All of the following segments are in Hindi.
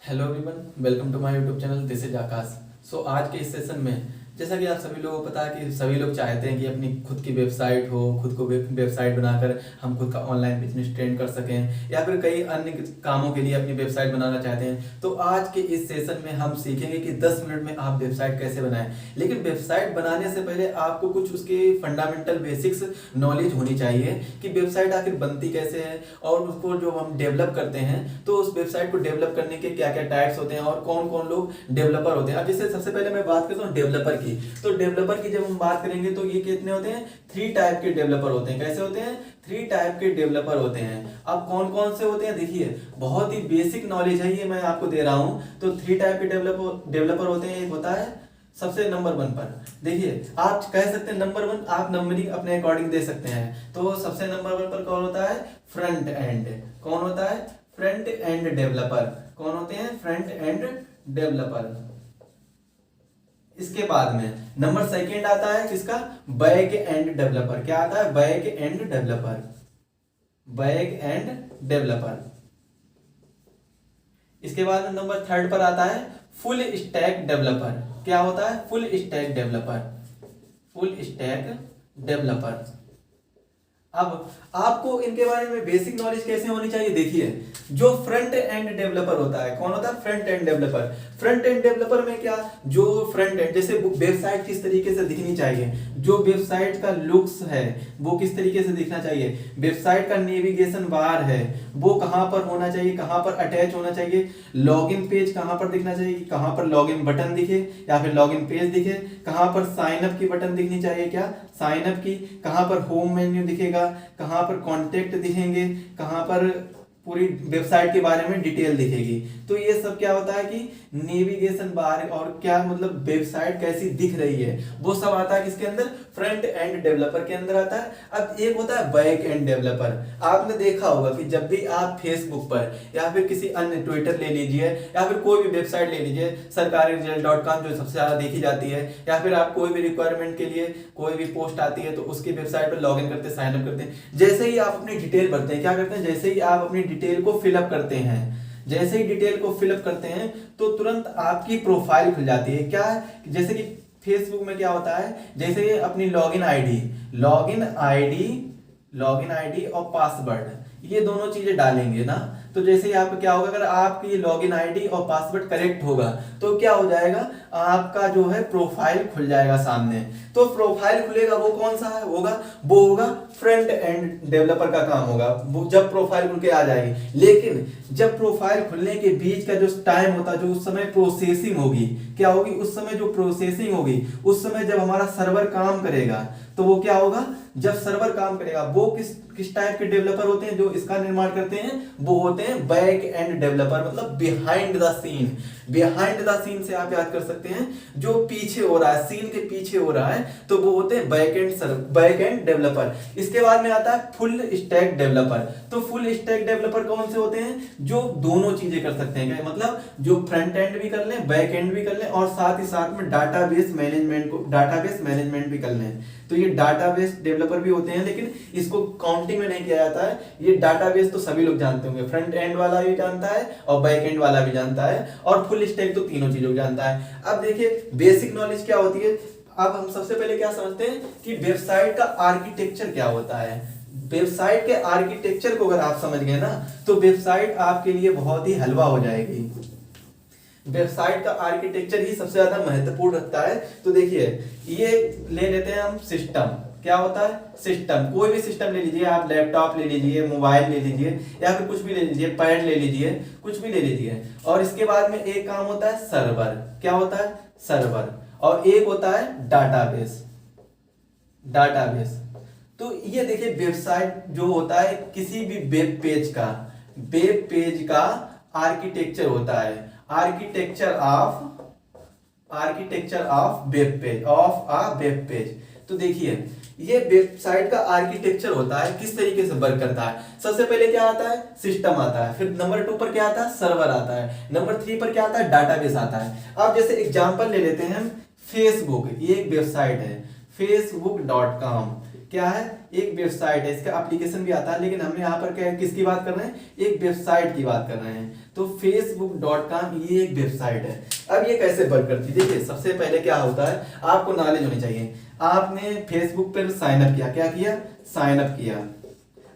Hello everyone, welcome to my YouTube channel. This is Akash. So आज के इस सेशन में जैसा कि आप सभी लोगों को पता है कि सभी लोग चाहते हैं कि अपनी खुद की वेबसाइट हो, खुद को वेबसाइट बनाकर हम खुद का ऑनलाइन बिजनेस ट्रेंड कर सकें या फिर कई अन्य कामों के लिए अपनी वेबसाइट बनाना चाहते हैं। तो आज के इस सेशन में हम सीखेंगे कि 10 मिनट में आप वेबसाइट कैसे बनाएं। लेकिन वेबसाइट बनाने से पहले आपको कुछ उसके फंडामेंटल बेसिक्स नॉलेज होनी चाहिए कि वेबसाइट आखिर बनती कैसे है और उसको जो हम डेवलप करते हैं तो उस वेबसाइट को डेवलप करने के क्या क्या टाइप्स होते हैं और कौन कौन लोग डेवलपर होते हैं। अब जैसे सबसे पहले मैं बात करता हूँ डेवलपर की। तो डेवलपर की जब हम बात करेंगे तो ये कितने होते हैं? 3 टाइप के डेवलपर होते हैं। कैसे होते हैं? 3 टाइप के डेवलपर होते हैं। अब कौन कौन से होते हैं देखिए, बहुत ही बेसिक नॉलेज है ये मैं आपको दे रहा हूं। तो 3 टाइप के डेवलपर होते हैं। एक होता है सबसे नंबर 1 पर, देखिए आप कह सकते हैं नंबर 1, आप नंबरिंग अपने अकॉर्डिंग दे सकते हैं। तो सबसे नंबर 1 पर कौन होता है? Front end. कौन होता है? Front end developer. कौन होते हैं? Front end developer. इसके बाद में नंबर 2 आता है किसका? Back end developer. क्या आता है? Back end developer. Back end developer. इसके बाद में नंबर 3 पर आता है फुल स्टैक डेवलपर। क्या होता है? Full stack developer. Full stack developer. अब आपको इनके बारे में बेसिक नॉलेज कैसे होनी चाहिए देखिए, जो फ्रंट एंड डेवलपर होता है, कौन होता है? Front end developer. Front end developer में क्या, जो फ्रंट एंड जैसे वेबसाइट किस तरीके से दिखनी चाहिए, जो वेबसाइट का लुक्स है वो किस तरीके से दिखना चाहिए, वेबसाइट का नेविगेशन बार है वो कहां पर होना चाहिए, कहां पर अटैच होना चाहिए, लॉगिन पेज कहां पर दिखना चाहिए, कहां पर लॉगिन बटन दिखे या फिर लॉगिन पेज दिखे, कहां पर साइन अप की बटन दिखनी चाहिए, क्या साइन अप की, कहां पर होम मेन्यू दिखेगा, कहां पर कॉन्टेक्ट दिखेंगे, कहां पर पूरी वेबसाइट के बारे में डिटेल दिखेगी। तो ये सब क्या होता है कि नेविगेशन बार और क्या मतलब वेबसाइट कैसी दिख रही है वो सब आता है किसके अंदर? फ्रंट एंड डेवलपर के अंदर आता है। अब एक होता है बैक एंड डेवलपर। आपने देखा होगा कि जब भी आप फेसबुक पर या फिर किसी अन्य ट्विटर ले लीजिए या फिर कोई भी वेबसाइट ले लीजिए, सरकारी रिजल्ट.com जो सबसे ज्यादा देखी जाती है, या फिर आप कोई भी रिक्वायरमेंट के लिए कोई भी पोस्ट आती है तो उसकी वेबसाइट पर लॉग इन करते हैं, साइन अप करते हैं। जैसे ही आप अपनी डिटेल भरते हैं, क्या करते हैं, जैसे ही आप अपनी डिटेल को फिलअप करते हैं, जैसे ही डिटेल को फिलअप करते हैं तो तुरंत आपकी प्रोफाइल खुल जाती है। क्या है? जैसे कि फेसबुक में क्या होता है, जैसे अपनी login ID, login ID, login ID और पासवर्ड ये दोनों चीजें डालेंगे ना, तो जैसे ही आपका क्या होगा, अगर आपकी लॉगिन आईडी और पासवर्ड करेक्ट होगा तो क्या हो जाएगा, आपका जो है प्रोफाइल खुल जाएगा सामने। तो प्रोफाइल खुलेगा वो कौन सा है होगा? वो होगा फ्रंट एंड डेवलपर का काम होगा, वो जब प्रोफाइल खुल के आ जाएगी। लेकिन जब प्रोफाइल खुलने के बीच का जो टाइम होता है, जो उस समय प्रोसेसिंग होगी, क्या होगी उस समय जो प्रोसेसिंग होगी, उस समय जब हमारा सर्वर काम करेगा तो वो क्या होगा, जब सर्वर काम करेगा वो किस टाइप के डेवलपर होते हैं जो इसका निर्माण करते हैं? वो होते हैं बैक एंड डेवलपर, मतलब behind the scene. Behind the scene से आप याद कर सकते हैं जो पीछे हो रहा है, सीन के पीछे हो रहा है, तो वो होते हैं बैक एंड डेवलपर। इसके बाद में आता है फुल स्टैक डेवलपर। तो फुल स्टैक डेवलपर कौन से होते हैं? जो दोनों चीजें कर सकते हैं, मतलब जो फ्रंट एंड भी कर लें, बैक एंड भी कर लें और साथ ही साथ में डाटाबेस मैनेजमेंट भी कर लें। तो ये डाटाबेस डेवलपर भी होते हैं, लेकिन इसको काउंटिंग में नहीं किया जाता है। ये डाटाबेस तो सभी लोग जानते होंगे, फ्रंट एंड वाला भी जानता है और बैक एंड वाला भी जानता है और फुल स्टैक तो तीनों चीजों को जानता है। अब देखिए बेसिक नॉलेज क्या होती है। अब हम सबसे पहले क्या समझते हैं कि वेबसाइट का आर्किटेक्चर क्या होता है। वेबसाइट के आर्किटेक्चर को अगर आप समझ गए ना तो वेबसाइट आपके लिए बहुत ही हलवा हो जाएगी। वेबसाइट का आर्किटेक्चर ही सबसे ज्यादा महत्वपूर्ण रखता है। तो देखिए ये ले लेते हैं हम सिस्टम। क्या होता है? सिस्टम। कोई भी सिस्टम ले लीजिए आप, लैपटॉप ले लीजिए, मोबाइल ले लीजिए या फिर कुछ भी ले लीजिए, पैड ले लीजिए, कुछ भी ले लीजिए। और इसके बाद में एक काम होता है सर्वर। क्या होता है? सर्वर। और एक होता है डाटाबेस। डाटाबेस। तो ये देखिए वेबसाइट जो होता है किसी भी वेब पेज का आर्किटेक्चर होता है। Architecture of web page. तो देखिए ये वेबसाइट का आर्किटेक्चर होता है, किस तरीके से वर्क करता है। सबसे पहले क्या आता है? सिस्टम आता है। फिर नंबर 2 पर क्या आता है? सर्वर आता है। नंबर 3 पर क्या आता है? डाटाबेस आता है। अब जैसे एग्जांपल ले लेते हैं हम, फेसबुक, ये एक वेबसाइट है facebook.com। क्या है, एक वेबसाइट है, इसका एप्लीकेशन भी आता है, लेकिन हम यहाँ पर क्या किसकी बात कर रहे हैं, एक वेबसाइट की बात कर रहे हैं। तो facebook.com ये एक वेबसाइट है। अब ये कैसे वर्क करती है, देखिए सबसे पहले क्या होता है, आपको नॉलेज होनी चाहिए। आपने फेसबुक पर साइन अप किया, क्या किया, साइन अप किया,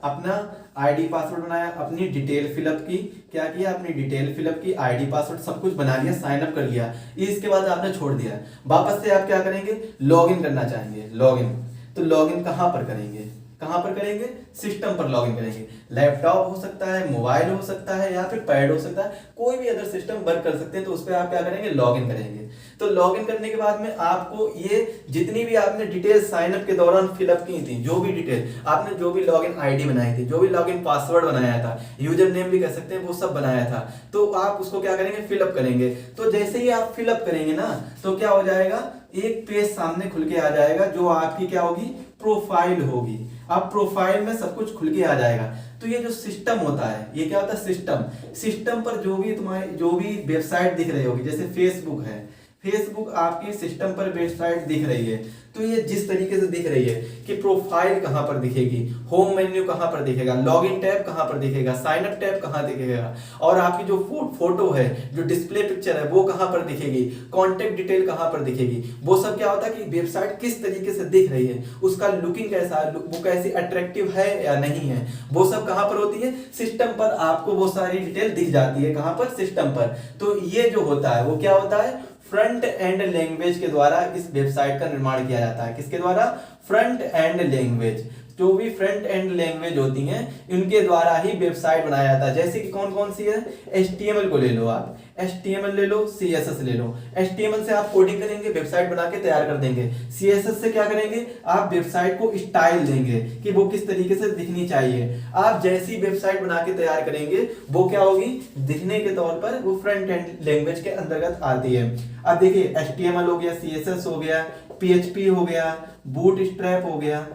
अपना आईडी पासवर्ड बनाया, अपनी डिटेल फिलअप की, क्या किया, अपनी डिटेल फिलअप की, आईडी पासवर्ड सब कुछ बना लिया, साइन अप कर लिया। इसके बाद आपने छोड़ दिया, वापस से आप क्या करेंगे, लॉगिन करना चाहेंगे, लॉगिन। तो लॉगिन कहाँ पर करेंगे, कहाँ पर करेंगे, सिस्टम पर लॉगिन करेंगे। लैपटॉप हो सकता है, मोबाइल हो सकता है, या फिर पैड हो सकता है, कोई भी अदर सिस्टम वर्क कर सकते हैं। तो उस पर आप क्या करेंगे, लॉगिन करेंगे। तो लॉगिन करने के बाद में आपको ये जितनी भी आपने डिटेल साइन अप के दौरान फिलअप की थी, जो भी डिटेल आपने, जो भी लॉगिन आईडी बनाई थी, जो भी लॉगिन पासवर्ड बनाया था, यूजर नेम भी कह सकते हैं, वो सब बनाया था, तो आप उसको क्या करेंगे, फिलअप करेंगे। तो जैसे ही आप फिलअप करेंगे ना, तो क्या हो जाएगा, एक पेज सामने खुल के आ जाएगा, जो आपकी क्या होगी, प्रोफाइल होगी। अब प्रोफाइल में सब कुछ खुल के आ जाएगा। तो ये जो सिस्टम होता है, ये क्या होता है, सिस्टम। सिस्टम पर जो भी तुम्हारी जो भी वेबसाइट दिख रही होगी, जैसे फेसबुक है, फेसबुक आपकी सिस्टम पर वेबसाइट दिख रही है, तो ये जिस तरीके से दिख रही है कि प्रोफाइल कहाँ पर दिखेगी, होम मेन्यू कहाँ पर दिखेगा, लॉगिन टैब कहाँ पर दिखेगा, साइन अप टैब कहाँ दिखेगा, और आपकी जो फोटो है, जो डिस्प्ले पिक्चर है, वो कहाँ पर दिखेगी, कॉन्टेक्ट डिटेल कहाँ पर दिखेगी, वो सब क्या होता है कि वेबसाइट किस तरीके से दिख रही है, उसका लुकिंग कैसा है, वो कैसी अट्रैक्टिव है या नहीं है, वो सब कहाँ पर होती है, सिस्टम पर आपको वो सारी डिटेल दिख जाती है। कहाँ पर, सिस्टम पर। तो ये जो होता है वो क्या होता है, फ्रंट एंड लैंग्वेज के द्वारा इस वेबसाइट का निर्माण किया जाता है। किसके द्वारा, फ्रंट एंड लैंग्वेज। जो भी फ्रंट एंड लैंग्वेज होती हैं, इनके द्वारा ही वेबसाइट बनाया जाता है। जैसे कि कौन कौन सी है, HTML को ले लो आप, HTML ले लो, CSS ले लो। HTML से आप कोडिंग करेंगे, वेबसाइट बना के तैयार कर देंगे। CSS से क्या करेंगे, आप वेबसाइट को स्टाइल देंगे कि वो किस तरीके से दिखनी चाहिए। आप जैसी वेबसाइट बना के तैयार करेंगे, वो क्या होगी, दिखने के तौर पर वो फ्रंट एंड लैंग्वेज के अंतर्गत आती है। अब देखिए HTML हो गया, CSS हो गया, PHP हो गया, बूटस्ट्रैप हो गया,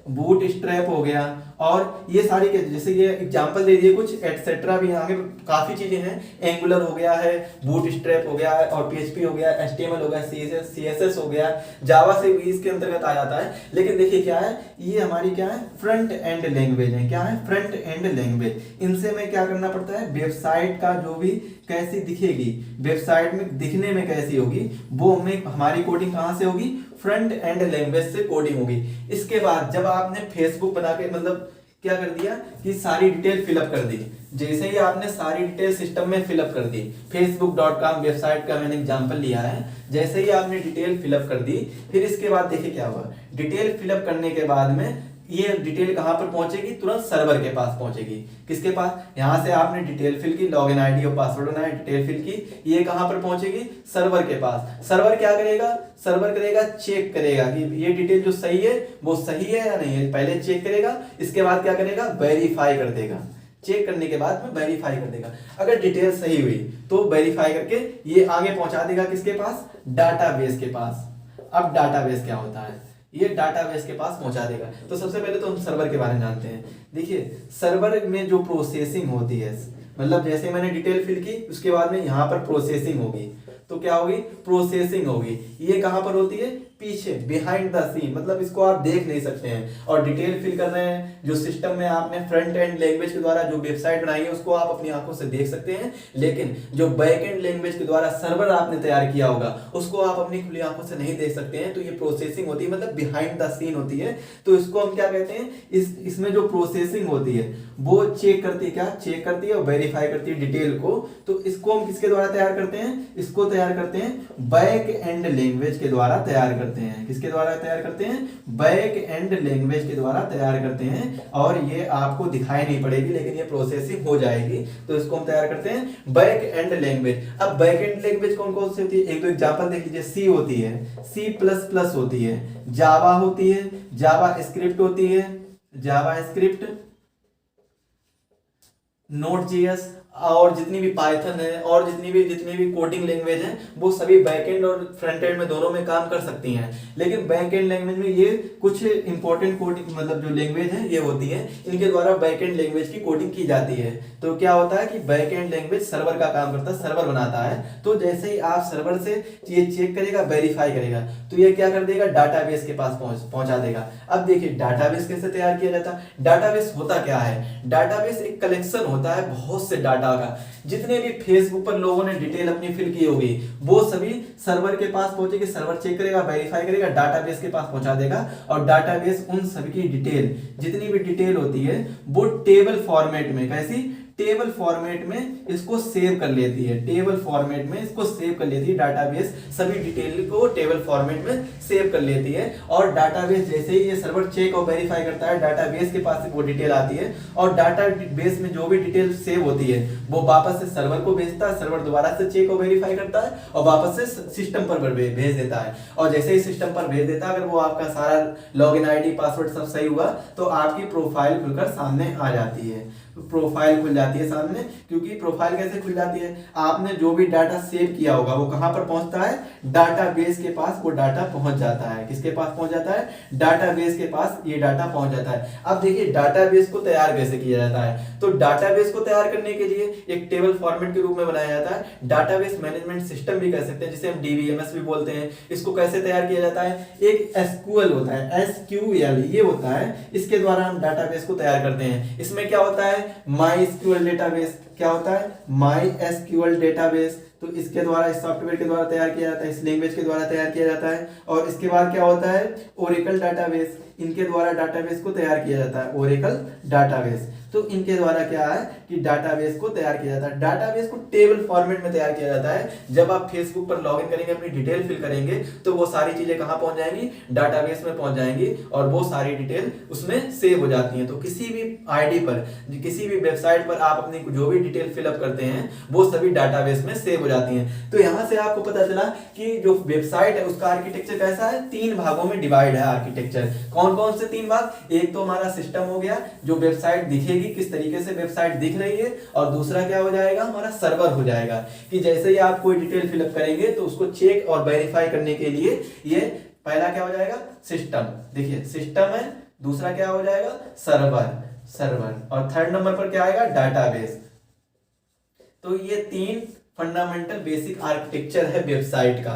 बूटस्ट्रैप हो गया, और ये सारी के जैसे ये एग्जांपल दे दिए कुछ, एटसेट्रा भी आगे काफी चीजें हैं। एंगुलर हो गया है, बूटस्ट्रैप हो गया है, और PHP हो गया, HTML हो गया, CSS हो गया, जावा से भी इसके अंतर्गत आ जाता है। लेकिन देखिए क्या है, ये हमारी क्या है, फ्रंट एंड लैंग्वेज है। क्या है, फ्रंट एंड लैंग्वेज। इनसे में क्या करना पड़ता है, वेबसाइट का जो भी कैसी दिखेगी, वेबसाइट में दिखने में कैसी होगी, वो हमें हमारी कोडिंग कहाँ से होगी, फ्रंट एंड लैंग्वेज से कोडिंग होगी। इसके बाद जब आपने फेसबुक बना के मतलब क्या कर दिया कि सारी डिटेल फिलअप कर दी, जैसे ही आपने सारी डिटेल सिस्टम में फिलअप कर दी, facebook.com वेबसाइट का मैंने एग्जांपल लिया है, जैसे ही आपने डिटेल फिलअप कर दी, फिर इसके बाद देखिए क्या हुआ, डिटेल फिलअप करने के बाद में ये डिटेल कहां पर पहुंचेगी, तुरंत सर्वर के पास पहुंचेगी। किसके पास, यहां से आपने डिटेल फिल की, लॉगिन आईडी और पासवर्ड बनाया, डिटेल फिल की, ये कहां पर पहुंचेगी, सर्वर के पास। सर्वर क्या करेगा, सर्वर करेगा, चेक करेगा कि ये डिटेल जो सही है वो सही है या नहीं है, पहले चेक करेगा। इसके बाद क्या करेगा, वेरीफाई कर देगा। चेक करने के बाद में वेरीफाई कर देगा। अगर डिटेल सही हुई तो वेरीफाई करके ये आगे पहुंचा देगा किसके पास, डाटाबेस के पास। अब डाटाबेस क्या होता है, ये डाटाबेस के पास पहुंचा देगा। तो सबसे पहले तो हम सर्वर के बारे में जानते हैं। देखिए सर्वर में जो प्रोसेसिंग होती है, मतलब जैसे मैंने डिटेल फिल की, उसके बाद में यहाँ पर प्रोसेसिंग होगी, तो क्या होगी, प्रोसेसिंग होगी। ये कहां पर होती है, पीछे, बिहाइंड द सीन, मतलब इसको आप देख नहीं सकते हैं। और डिटेल फिल कर रहे हैं, जो सिस्टम में आपने फ्रंट एंड लैंग्वेज के द्वारा जो वेबसाइट बनाई है उसको आप अपनी आंखों से देख सकते हैं, लेकिन जो बैक एंड लैंग्वेज के द्वारा सर्वर आपने तैयार किया होगा उसको आप अपनी खुली आंखों से नहीं देख सकते हैं। तो ये प्रोसेसिंग होती है, मतलब बिहाइंड द सीन होती है। तो इसको हम क्या कहते हैं, इसमें जो प्रोसेसिंग होती है वो चेक करती है, क्या चेक करती है और वेरीफाई करती है डिटेल को। तो इसको हम किसके द्वारा तैयार करते हैं, इसको तैयार करते हैं बैक एंड लैंग्वेज के द्वारा तैयार करते हैं। किसके द्वारा तैयार करते हैं, बैक एंड लैंग्वेज के द्वारा तैयार करते हैं। और ये आपको दिखाई नहीं पड़ेगी, लेकिन ये प्रोसेसिंग हो जाएगी। तो इसको हम तैयार करते हैं बैक एंड लैंग्वेज। अब बैक एंड लैंग्वेज कौन कौन सी होती है, एक दो एग्जांपल देख लीजिए। सी होती है, C++ होती है, जावा होती है, जावा स्क्रिप्ट होती है, जावा स्क्रिप्ट, Node.js, और जितनी भी पाइथन है और जितनी भी कोडिंग लैंग्वेज हैं वो सभी बैकएंड और फ्रंट एंड में दोनों में काम कर सकती हैं। लेकिन बैकएंड लैंग्वेज में ये कुछ इंपॉर्टेंट कोडिंग मतलब जो लैंग्वेज है ये होती है, इनके द्वारा बैकएंड लैंग्वेज की कोडिंग की जाती है। तो क्या होता है कि बैकएंड लैंग्वेज सर्वर का काम करता है, सर्वर बनाता है। तो जैसे ही आप सर्वर से ये चेक करेगा, वेरीफाई करेगा, तो ये क्या कर देगा, डाटाबेस के पास पहुंचा देगा। अब देखिए डाटाबेस कैसे तैयार किया जाता है। डाटाबेस होता क्या है, डाटाबेस एक कलेक्शन होता है बहुत से डाटा का। जितने भी फेसबुक पर लोगों ने डिटेल अपनी फिल की होगी वो सभी सर्वर के पास पहुंचेगी, सर्वर चेक करेगा, वेरीफाई करेगा, डाटाबेस के पास पहुंचा देगा। और डाटाबेस उन सभी की डिटेल, जितनी भी डिटेल होती है वो टेबल फॉर्मेट में, कैसी, टेबल फॉर्मेट में इसको सेव कर लेती है। टेबल फॉर्मेट में इसको सेव कर लेती है डाटाबेस, सभी डिटेल को टेबल फॉर्मेट में सेव कर लेती है। और डाटाबेस जैसे ही ये सर्वर चेक और वेरीफाई करता है, डाटाबेस के पास वो डिटेल आती है और डाटाबेस में जो भी डिटेल सेव होती है वो वापस से सर्वर को भेजता है, सर्वर दोबारा से चेक और वेरीफाई करता है और वापस से सिस्टम पर भेज देता है। और जैसे ही सिस्टम पर भेज देता है, अगर वो आपका सारा लॉगिन आईडी पासवर्ड सब सही हुआ तो आपकी प्रोफाइल खुलकर सामने आ जाती है। प्रोफाइल खुल जाती है सामने, क्योंकि प्रोफाइल कैसे खुल जाती है, आपने जो भी डाटा सेव किया होगा वो कहां पर पहुंचता है, डाटाबेस के पास वो डाटा पहुंच जाता है। किसके पास पहुंच जाता है, डाटाबेस के पास ये डाटा पहुंच जाता है। अब देखिए डाटाबेस को तैयार कैसे किया जाता है। तो डाटाबेस को तैयार करने के लिए एक टेबल फॉर्मेट के रूप में बनाया जाता है, डाटाबेस मैनेजमेंट सिस्टम भी कह सकते हैं, जिसे हम डीबीएमएस भी बोलते हैं। इसको कैसे तैयार किया जाता है, एक एसक्यूएल होता है, एसक्यूएल ये होता है, इसके द्वारा हम डाटाबेस को तैयार करते हैं। इसमें क्या होता है, माई एसक्यूएल डेटाबेस, क्या होता है, माई एसक्यूएल डेटाबेस। तो इसके द्वारा, इस सॉफ्टवेयर के द्वारा तैयार किया जाता है, इस लैंग्वेज के द्वारा तैयार किया जाता है। और इसके बाद क्या होता है, ओरेकल डाटाबेस, इनके द्वारा डाटाबेस को तैयार किया जाता है, ओरेकल डाटाबेस। तो इनके द्वारा क्या है कि डाटाबेस को तैयार किया जाता है। डाटाबेस को टेबल फॉर्मेट में तैयार किया जाता है। जब आप फेसबुक पर लॉगिन करेंगे, अपनी डिटेल फिल करेंगे, तो वो सारी चीजें कहां पहुंच जाएंगी, डाटाबेस में पहुंच जाएंगी और वो सारी डिटेल उसमें सेव हो जाती हैं। तो किसी भी आईडी पर, किसी भी वेबसाइट पर आप अपनी जो भी डिटेल फिलअप करते हैं वो सभी डाटाबेस में सेव हो जाती हैं। तो यहां से आपको पता चला कि जो वेबसाइट है उसका आर्किटेक्चर कैसा है, 3 भागों में डिवाइड है आर्किटेक्चर। कौन कौन से 3 भाग, एक तो हमारा सिस्टम हो गया, जो वेबसाइट दिखेगी, किस तरीके से वेबसाइट दिख रही है। और दूसरा क्या हो जाएगा, हमारा सर्वर हो जाएगा, कि जैसे ही आप कोई डिटेल फिलअप करेंगे तो उसको चेक और वेरीफाई करने के लिए ये पहला क्या हो जाएगा, सिस्टम। देखिए सिस्टम है, दूसरा क्या हो जाएगा, सर्वर, और थर्ड नंबर पर क्या आएगा, डाटाबेस। तो ये 3 फंडामेंटल बेसिक आर्किटेक्चर है वेबसाइट का।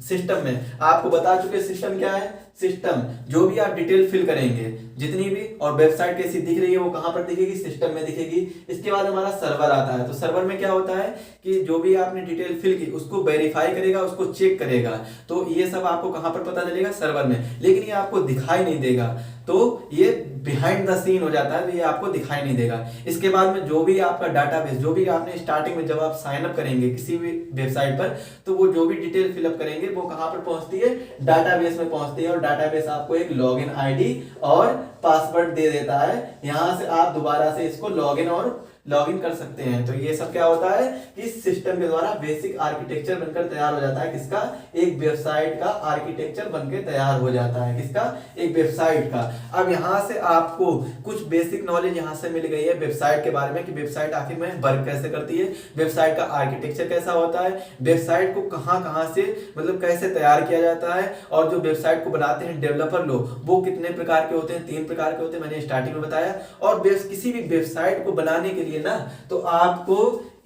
सिस्टम में आपको बता चुके सिस्टम क्या है, सिस्टम जो भी आप डिटेल फिल करेंगे जितनी भी, और वेबसाइट कैसी दिख रही है वो कहां पर दिखेगी, सिस्टम में दिखेगी। इसके बाद हमारा सर्वर आता है। तो सर्वर में क्या होता है कि जो भी आपने डिटेल फिल की उसको वेरीफाई करेगा, उसको चेक करेगा। तो ये सब आपको कहां पर पता चलेगा, सर्वर में। लेकिन ये आपको दिखाई नहीं देगा, तो ये बिहाइंड द सीन हो जाता है, ये आपको दिखाई नहीं देगा। इसके बाद में जो भी आपका डाटाबेस, जो भी आपने स्टार्टिंग में जब आप साइन अप करेंगे किसी भी वेबसाइट पर, तो वो जो भी डिटेल फिलअप करेंगे वो कहां पर पहुंचती है, डाटाबेस में पहुंचती है। और डाटाबेस आपको एक लॉगिन आईडी और पासवर्ड दे देता है। यहां से आप दोबारा से इसको लॉगिन कर सकते हैं। तो ये सब क्या होता है कि सिस्टम के द्वारा बेसिक आर्किटेक्चर बनकर तैयार हो जाता है। किसका, एक वेबसाइट का आर्किटेक्चर बनकर तैयार हो जाता है। किसका, एक वेबसाइट का। अब यहां से आपको कुछ बेसिक नॉलेज यहां से मिल गई है वेबसाइट के बारे में, कि वेबसाइट आखिर में वर्क कैसे करती है, वेबसाइट का आर्किटेक्चर कैसा होता है, वेबसाइट को कहां से मतलब कैसे तैयार किया जाता है, और जो वेबसाइट को बनाते हैं डेवलपर लोग वो कितने प्रकार के होते हैं, 3 प्रकार के होते हैं, मैंने स्टार्टिंग में बताया। और किसी भी वेबसाइट को बनाने के लिए ना, तो आपको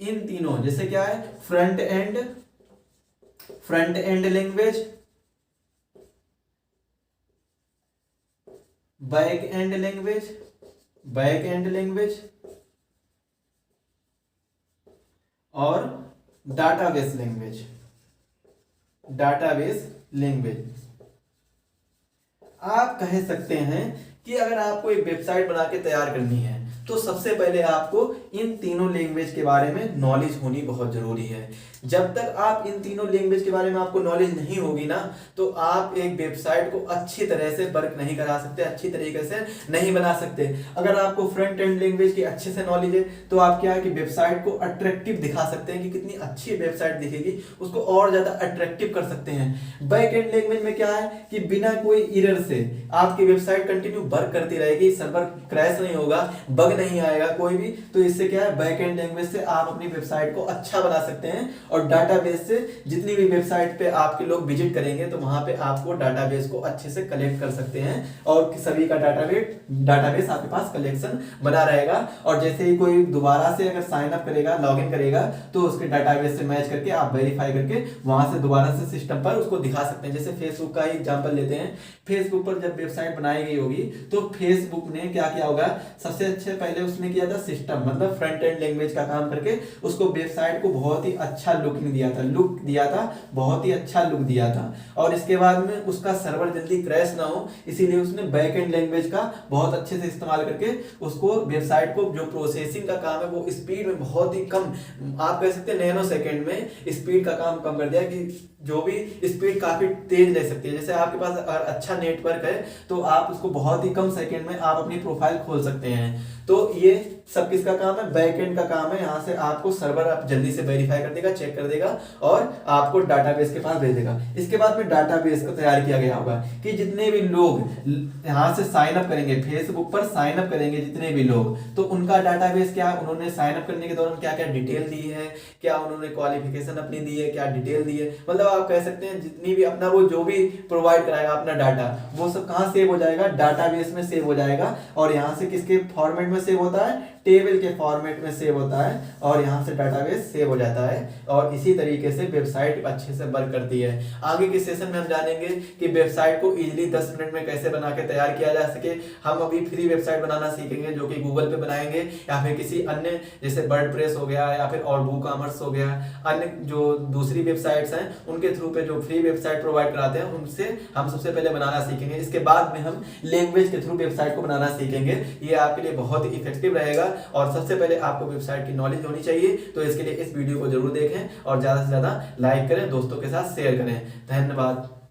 इन तीनों, जैसे क्या है, front end language, back and language और डाटाबेस लैंग्वेज। आप कह सकते हैं कि अगर आपको एक वेबसाइट बना के तैयार करनी है तो सबसे पहले आपको इन तीनों लैंग्वेज के बारे में नॉलेज होनी बहुत जरूरी है। जब तक आप इन तीनों लैंग्वेज के बारे में आपको नॉलेज नहीं होगी ना, तो आप एक वेबसाइट को अच्छी तरह से वर्क नहीं करा सकते, अच्छी तरीके से नहीं बना सकते। अगर आपको फ्रंट एंड लैंग्वेज की अच्छे से नॉलेज है तो आप क्या है कि वेबसाइट को अट्रैक्टिव दिखा सकते हैं, कि कितनी अच्छी वेबसाइट दिखेगी, उसको और ज्यादा अट्रैक्टिव कर सकते हैं। बैक एंड लैंग्वेज में क्या है कि बिना कोई एरर से आपकी वेबसाइट कंटिन्यू वर्क करती रहेगी, सर्वर क्रैश नहीं होगा, बग बग नहीं आएगा कोई भी। तो इससे क्या है, बैक एंड लैंग्वेज से आप अपनी वेबसाइट को अच्छा बना सकते हैं, और डाटाबेस से जितनी भी वेबसाइट पे आपके लोग विजिट करेंगे तो वहां पे आपको डाटाबेस को अच्छे से कलेक्ट कर सकते हैं, और सभी का डाटाबेस आपके पास कलेक्शन बना रहेगा। और जैसे ही कोई दोबारा से अगर साइन अप करेगा, लॉगिन करेगा, तो उसके डाटाबेस से मैच करके आप वेरीफाई करके वहां से दोबारा से सिस्टम पर उसको दिखा सकते हैं। जैसे फेसबुक का ही एग्जांपल लेते हैं, फेसबुक पर जब वेबसाइट बनाई गई होगी तो फेसबुक ने क्या किया होगा, सबसे अच्छे पहले उसने किया था सिस्टम, मतलब फ्रंट एंड लैंग्वेज का काम करके उसको वेबसाइट को बहुत ही अच्छा लुक दिया था, बहुत ही अच्छा लुक दिया था। और इसके बाद में उसका सर्वर जल्दी क्रैश ना हो, इसीलिए उसने बैक एंड लैंग्वेज का बहुत अच्छे से इस्तेमाल करके उसको वेबसाइट को जो प्रोसेसिंग का काम है वो स्पीड में बहुत ही कम, आप कह सकते हैं नैनो सेकंड में स्पीड का काम कम कर दिया, कि जो भी स्पीड काफी तेज ले सकती है। जैसे आपके पास अगर अच्छा नेटवर्क है तो आप उसको बहुत ही कम सेकंड में आप अपनी प्रोफाइल खोल सकते हैं। तो ये सब किसका काम है, बैक एंड का काम है। यहाँ से आपको सर्वर आप जल्दी से वेरीफाई कर देगा, चेक कर देगा और आपको डाटाबेस के पास भेज देगा। इसके बाद में डाटाबेस को तैयार किया गया होगा कि जितने भी लोग यहाँ से साइन अप करेंगे, फेसबुक पर साइन अप करेंगे जितने भी लोग, तो उनका डाटाबेस क्या, उन्होंने साइन अप करने के दौरान क्या क्या डिटेल दी है, क्या उन्होंने क्वालिफिकेशन अपनी दी है, क्या डिटेल दी है, मतलब आप कह सकते हैं जितनी भी अपना वो जो भी प्रोवाइड कराएगा अपना डाटा, वो सब कहाँ सेव हो जाएगा, डाटाबेस में सेव हो जाएगा। और यहाँ से किसके फॉर्मेट में सेव होता है, टेबल के फॉर्मेट में सेव होता है, और यहाँ से डाटाबेस सेव हो जाता है। और इसी तरीके से वेबसाइट अच्छे से वर्क करती है। आगे के सेशन में हम जानेंगे कि वेबसाइट को इजीली 10 मिनट में कैसे बना के तैयार किया जा सके। हम अभी फ्री वेबसाइट बनाना सीखेंगे जो कि गूगल पे बनाएंगे, या फिर किसी अन्य जैसे वर्डप्रेस हो गया, या फिर और वूकॉमर्स हो गया, अन्य जो दूसरी वेबसाइट्स हैं उनके थ्रू पे जो फ्री वेबसाइट प्रोवाइड कराते हैं उनसे हम सबसे पहले बनाना सीखेंगे। इसके बाद में हम लैंग्वेज के थ्रू वेबसाइट को बनाना सीखेंगे। ये आपके लिए बहुत ही इफेक्टिव रहेगा, और सबसे पहले आपको वेबसाइट की नॉलेज होनी चाहिए। तो इसके लिए इस वीडियो को जरूर देखें और ज्यादा से ज्यादा लाइक करें, दोस्तों के साथ शेयर करें। धन्यवाद।